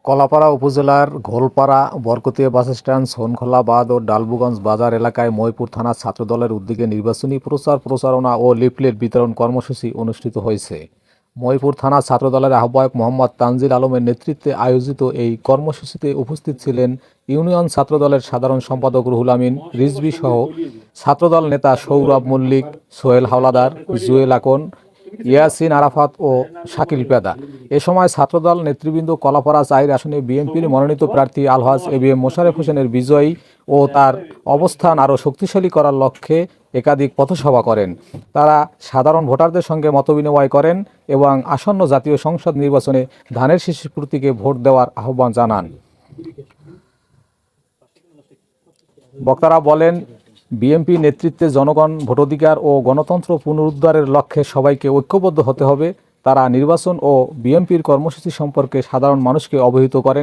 কলাপাড়া উপজেলার ঘোলপাড়া বরকতিয়া বাসস্ট্যান্ড, শোনখোলা বাঁধ ও ডালবুগঞ্জ বাজার এলাকায় মহিপুর থানা ছাত্রদলের উদ্যোগে নির্বাচনী প্রচারণা ও লিফলেট বিতরণ কর্মসূচি অনুষ্ঠিত হয়েছে। মহিপুর থানা ছাত্রদলের আহ্বায়ক মোহাম্মদ তানজিল আলমের নেতৃত্বে আয়োজিত এই কর্মসূচিতে উপস্থিত ছিলেন ইউনিয়ন ছাত্রদলের সাধারণ সম্পাদক রুহুল আমিন রিজভী সহ ছাত্রদল নেতা সৌরভ মল্লিক, সোহেল হাওলাদার, জুয়েল আকন, ইয়াসিন আরাফাত ও শাকিল পেদা। এ সময় ছাত্রদল নেতৃবৃন্দ কলাপাড়া ৪ আসনে বিএনপির মনোনীত প্রার্থী আলহাজ এবিএম মোশাররফ হোসেনের বিজয়ী ও তার অবস্থান আরও শক্তিশালী করার লক্ষ্যে একাধিক পথসভা করেন। তারা সাধারণ ভোটারদের সঙ্গে মতবিনিময় করেন এবং আসন্ন জাতীয় সংসদ নির্বাচনে ধানের শীষের প্রতীকে ভোট দেওয়ার আহ্বান জানান। বক্তারা বলেন, বিএনপি নেতৃত্বে জনগণ ভোটাধিকার ও গণতন্ত্র পুনরুদ্ধারের লক্ষ্যে সবাইকে ঐক্যবদ্ধ হতে হবে। তারা নির্বাচন ও বিএনপির কর্মসূচি সম্পর্কে সাধারণ মানুষকে অবহিত করেন।